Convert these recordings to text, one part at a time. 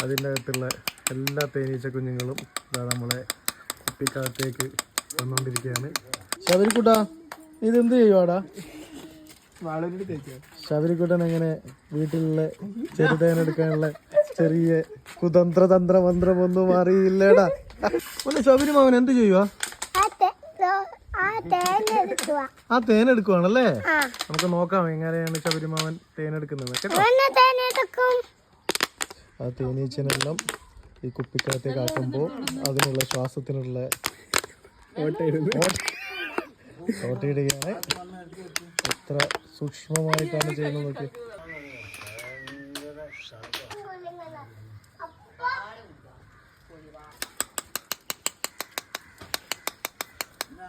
അതിൻ്റെ അകത്തുള്ള എല്ലാ തേനീച്ച കുഞ്ഞുങ്ങളും നമ്മളെ കുപ്പിക്കകത്തേക്ക് വന്നുകൊണ്ടിരിക്കുകയാണ്. ശബരിക്കുട്ടാ, ഇതെന്ത് ചെയ്യുവാടാ? ശബരിക്കുട്ടൻ എങ്ങനെ വീട്ടിലുള്ള ചെറുതേനെടുക്കാനുള്ള ചെറിയ കുതന്ത്ര മന്ത്രമൊന്നും അറിയില്ലടാ. ശബരി മാമൻ എന്ത് ചെയ്യുവാ? ആ തേനെടുക്കുവാണല്ലേ? നമുക്ക് നോക്കാം എങ്ങനെയാണ് ശബരിമാവൻ തേനെടുക്കുന്നത് കേട്ടോ. ആ തേനീച്ചനെല്ലാം ഈ കുപ്പിക്കകത്തേക്ക് ആക്കുമ്പോൾ അതിനുള്ള ശ്വാസത്തിനുള്ള ഓട്ടയിടുകയാണ്. എത്ര സൂക്ഷ്മമായിട്ടാണ് ചെയ്യുന്നത് നോക്കി.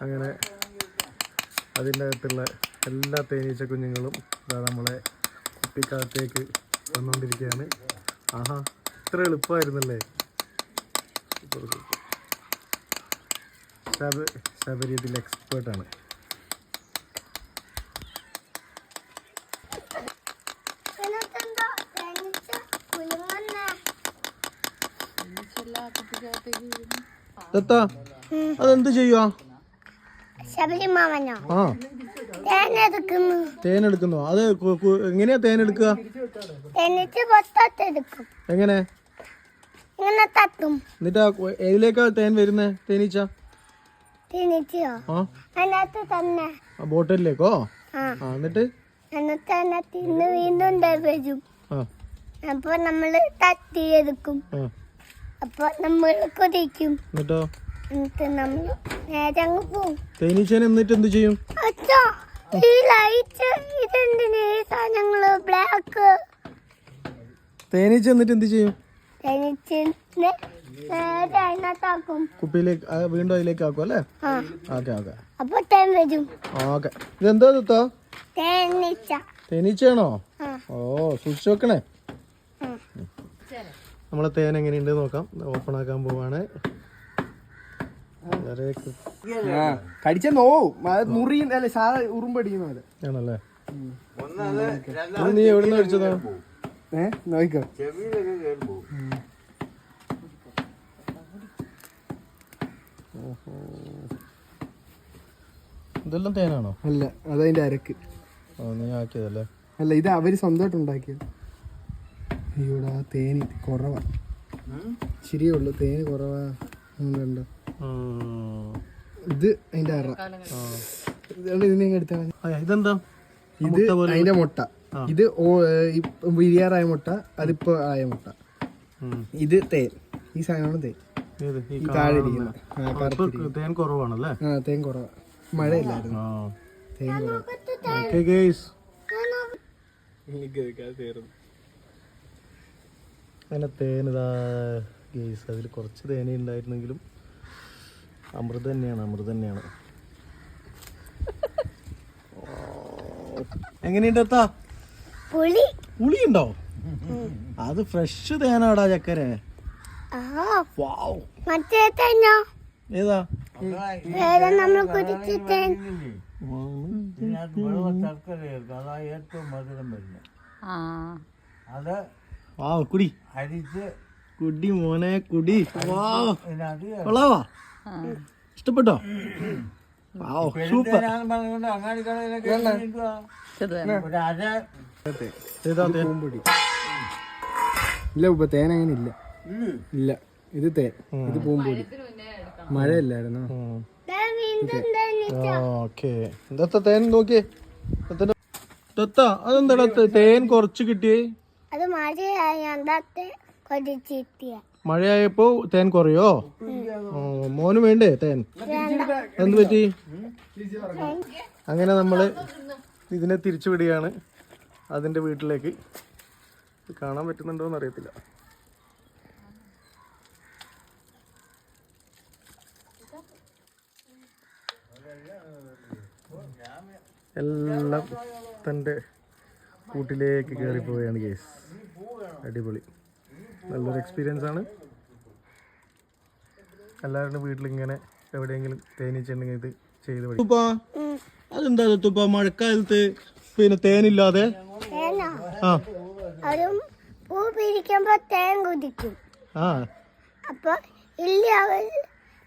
അങ്ങനെ അതിൻ്റെ അകത്തുള്ള എല്ലാ തേനീച്ച കുഞ്ഞുങ്ങളും നമ്മളെ കുപ്പിക്കകത്തേക്ക് വന്നുകൊണ്ടിരിക്കുകയാണ്. ആഹാ, ഇത്ര എളുപ്പമായിരുന്നല്ലേ. ശബരി ഇതിൽ എക്സ്പേർട്ടാണ്. അതെന്ത് ചെയ്യുവാ? ആ, തേനെടുക്കുന്നു. അത് എങ്ങനെയാ തേനെടുക്കുക? എങ്ങനെ? എന്നിട്ട് ഏതിലേക്കാ തേൻ വരുന്നേ? തേനീച്ച ബോട്ടിലേക്കോ? എന്നിട്ട് വീണ്ടും വരും. അപ്പൊ നമ്മള് തട്ടിയെടുക്കും. അപ്പൊ നമ്മൾ കൊതിക്കും. എന്നിട്ടോ? എന്നിട്ട് നമ്മൾ നേരെ അങ്ങ് പോവും. തേനീച്ചനെ എന്നിട്ട് എന്ത് ചെയ്യും? ഈ ലൈറ്റ് ഇതെന്തിന് ഈ സാധനങ്ങള് ബ്ലാക്ക്? തേനീച്ച എന്നിട്ട് എന്ത് ചെയ്യും? തേനീച്ചനെ നേരെ അതിനകത്താക്കും. കുപ്പിയിലേക്ക് വീണ്ടും അതിലേക്ക് ആക്കും അല്ലേ? Okay okay. അപ്പൊ തേൻ വരും. ഓക്കെ. ഇതെന്താ തത്തോ? തേനീച്ച. തേനീച്ചയാണോ? ഓ, സൂക്ഷിച്ചു വെക്കണേ. നമ്മളെ തേൻ എങ്ങനെയുണ്ട് നോക്കാം. ഓപ്പൺ ആക്കാൻ പോവാണ്. കടിച്ച നോവും മുറിയും ഉറുമ്പടിക്കുന്ന ആണല്ലേ? നീ എവിടുന്ന് കഴിച്ചതോ? നോക്കോ. ഇതെല്ലാം തേനാണോ? അല്ല, അതതിന്റെ അരക്ക്. നീ ആക്കിയതല്ലേ? അല്ല, ഇത് അവര് സ്വന്തമായിട്ട് ഉണ്ടാക്കിയത്. ഇവിടെ തേന് കുറവാ. ശരിയുള്ളു, തേന് കുറവാ. കണ്ടോ? ഇത് അതിന്റെ അറ. ഇതിനെ എടുത്താ ഇതെന്താ? ഇത് അതിന്റെ മുട്ട. ഇത് വിരിയാറായ മുട്ട. അതിപ്പോ ആയ മുട്ട. ഇത് തേൻ. ഈ സാധനമാണ് തേൻ. ഈ താഴെ തേൻ കുറവാണല്ലേ? ആ, തേൻ കുറവാ. മഴയില്ലായിരുന്നു. തേൻ കുറവാ. അങ്ങനെ തേനിതാ ഗെയ്സ്. അതിൽ കുറച്ച് തേനേ ഉണ്ടായിരുന്നെങ്കിലും അമൃത് തന്നെയാണ്. എങ്ങനെയുണ്ടാ? പുളിയുണ്ടോ? അത് ഫ്രഷ് തേനാടാ ചക്കരെ. ഏതാ? കുടി കുടി മോനെ കുടി. കൊള്ളാവാ? ഇഷ്ടപ്പെട്ടോ? സൂപ്പർ. ഇല്ല, ഇപ്പൊ തേൻ അങ്ങനെ ഇല്ല. ഇല്ല, ഇത് തേൻ. ഇത് പൂമ്പൊടി. മഴയില്ലായിരുന്നു. എന്താ തേൻ നോക്കിയേ? അതെന്താ തേൻ കുറച്ച് കിട്ടിയേ? മഴയായപ്പോ തേൻ കുറയോ? മോന് വേണ്ടേ തേൻ? എന്ത് പറ്റി? അങ്ങനെ നമ്മള് ഇതിനെ തിരിച്ചു വിടുകയാണ് അതിന്റെ വീട്ടിലേക്ക്. കാണാൻ പറ്റുന്നുണ്ടോന്ന് അറിയത്തില്ല. എല്ലാം തൻ്റെ കൂട്ടിലേക്ക് കയറിപ്പോവുകയാണ് ഗേസ്. അടിപൊളി, നല്ലൊരു എക്സ്പീരിയൻസ് ആണ്. എല്ലാവരുടെ വീട്ടിലിങ്ങനെ എവിടെയെങ്കിലും തേനീച്ചുണ്ടെങ്കിൽ ഇത് ചെയ്ത് പഠിക്കും. അതെന്താ തുപ്പ മഴക്കാലത്ത് പിന്നെ തേനില്ലാതെ? ആ അപ്പൊ ഇല്ല അവര്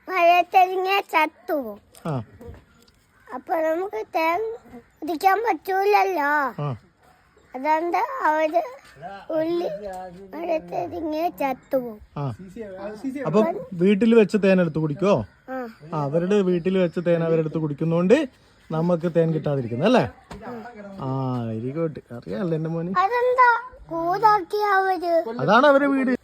മഴയത്തെറിഞ്ഞ ചത്തുപോകും. ആ അപ്പൊ നമുക്ക് തേൻ കുടിക്കാൻ പറ്റൂലല്ലോ. ആ അതുകൊണ്ട് അവര് ഉള്ളി മഴയത്തെറിഞ്ഞ ചത്തുപോകും. ആ അപ്പൊ വീട്ടിൽ വെച്ച് തേൻ എടുത്ത് കുടിക്കോ? ആ ആ അവരുടെ വീട്ടിൽ വെച്ച് തേൻ അവരെടുത്ത് കുടിക്കുന്നോണ്ട് നമുക്ക് തേൻ കിട്ടാതിരിക്കുന്നല്ലേ? ആ വെരി ഗുഡ്. അറിയാമല്ലോ എന്റെ മോന്. അതെന്താ കൂതാക്കി അവര്? അതാണ് അവരുടെ വീട്.